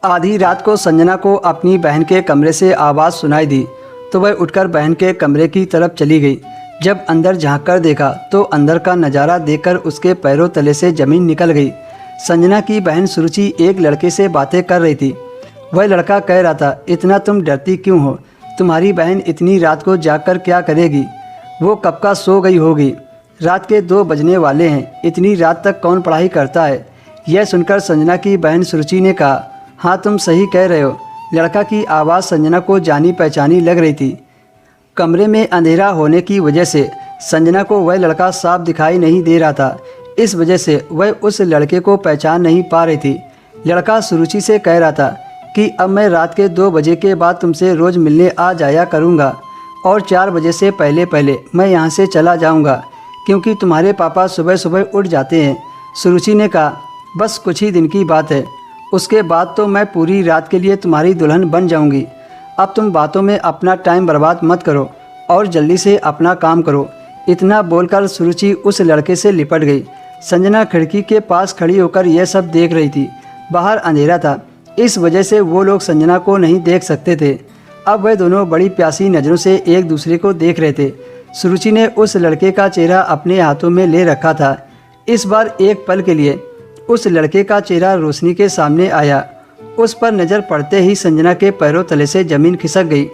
आधी रात को संजना को अपनी बहन के कमरे से आवाज़ सुनाई दी तो वह उठकर बहन के कमरे की तरफ चली गई। जब अंदर झांककर देखा तो अंदर का नज़ारा देखकर उसके पैरों तले से ज़मीन निकल गई। संजना की बहन सुरुचि एक लड़के से बातें कर रही थी। वह लड़का कह रहा था, इतना तुम डरती क्यों हो? तुम्हारी बहन इतनी रात को जागकर क्या करेगी? वो कब का सो गई होगी। रात के 2 बजने वाले हैं, इतनी रात तक कौन पढ़ाई करता है? यह सुनकर संजना की बहन सुरुचि ने कहा, हाँ तुम सही कह रहे हो। लड़का की आवाज़ संजना को जानी पहचानी लग रही थी। कमरे में अंधेरा होने की वजह से संजना को वह लड़का साफ दिखाई नहीं दे रहा था। इस वजह से वह उस लड़के को पहचान नहीं पा रही थी। लड़का सुरुचि से कह रहा था कि अब मैं रात के 2 बजे के बाद तुमसे रोज़ मिलने आ जाया करूँगा और 4 बजे से पहले पहले मैं यहाँ से चला जाऊँगा, क्योंकि तुम्हारे पापा सुबह सुबह उठ जाते हैं। सुरुचि ने कहा, बस कुछ ही दिन की बात है, उसके बाद तो मैं पूरी रात के लिए तुम्हारी दुल्हन बन जाऊंगी। अब तुम बातों में अपना टाइम बर्बाद मत करो और जल्दी से अपना काम करो। इतना बोलकर सुरुचि उस लड़के से लिपट गई। संजना खिड़की के पास खड़ी होकर यह सब देख रही थी। बाहर अंधेरा था, इस वजह से वो लोग संजना को नहीं देख सकते थे। अब वह दोनों बड़ी प्यासी नज़रों से एक दूसरे को देख रहे थे। सुरुचि ने उस लड़के का चेहरा अपने हाथों में ले रखा था। इस बार एक पल के लिए उस लड़के का चेहरा रोशनी के सामने आया। उस पर नज़र पड़ते ही संजना के पैरों तले से ज़मीन खिसक गई।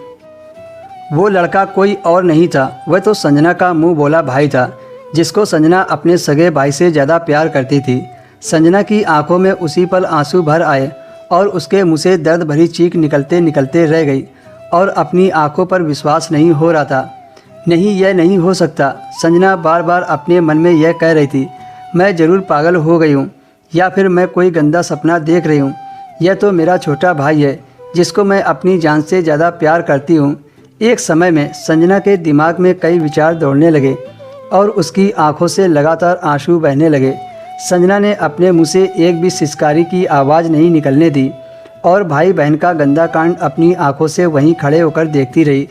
वो लड़का कोई और नहीं था, वह तो संजना का मुंह बोला भाई था, जिसको संजना अपने सगे भाई से ज़्यादा प्यार करती थी। संजना की आंखों में उसी पल आंसू भर आए और उसके मुंह से दर्द भरी चीख निकलते निकलते रह गई और अपनी आंखों पर विश्वास नहीं हो रहा था। नहीं, यह नहीं हो सकता। संजना बार बार अपने मन में यह कह रही थी, मैं ज़रूर पागल हो गई हूँ या फिर मैं कोई गंदा सपना देख रही हूँ। यह तो मेरा छोटा भाई है, जिसको मैं अपनी जान से ज़्यादा प्यार करती हूँ। एक समय में संजना के दिमाग में कई विचार दौड़ने लगे और उसकी आंखों से लगातार आंसू बहने लगे। संजना ने अपने मुंह से एक भी सिसकारी की आवाज़ नहीं निकलने दी और भाई बहन का गंदा कांड अपनी आंखों से वहीं खड़े होकर देखती रही।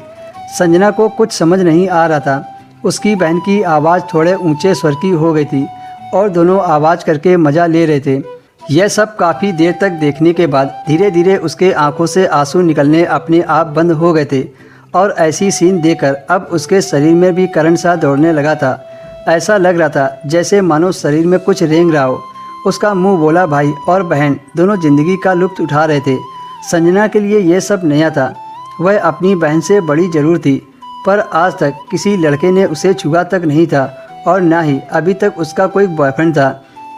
संजना को कुछ समझ नहीं आ रहा था। उसकी बहन की आवाज़ थोड़े ऊंचे स्वर की हो गई थी और दोनों आवाज़ करके मज़ा ले रहे थे। यह सब काफ़ी देर तक देखने के बाद धीरे धीरे उसके आंखों से आंसू निकलने अपने आप बंद हो गए थे और ऐसी सीन देखकर अब उसके शरीर में भी करंट सा दौड़ने लगा था। ऐसा लग रहा था जैसे मानो शरीर में कुछ रेंग रहा हो। उसका मुंह बोला भाई और बहन दोनों ज़िंदगी का लुत्फ़ उठा रहे थे। संजना के लिए यह सब नया था। वह अपनी बहन से बड़ी ज़रूर थी, पर आज तक किसी लड़के ने उसे छुआ तक नहीं था और ना ही अभी तक उसका कोई बॉयफ्रेंड था।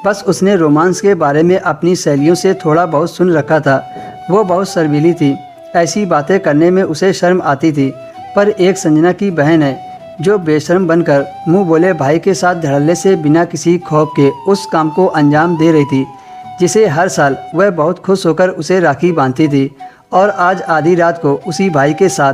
बस उसने रोमांस के बारे में अपनी सहेलियों से थोड़ा बहुत सुन रखा था। वो बहुत शर्मीली थी, ऐसी बातें करने में उसे शर्म आती थी। पर एक संजना की बहन है जो बेशर्म बनकर मुंह बोले भाई के साथ धड़ल्ले से बिना किसी खौफ के उस काम को अंजाम दे रही थी, जिसे हर साल वह बहुत खुश होकर उसे राखी बांधती थी और आज आधी रात को उसी भाई के साथ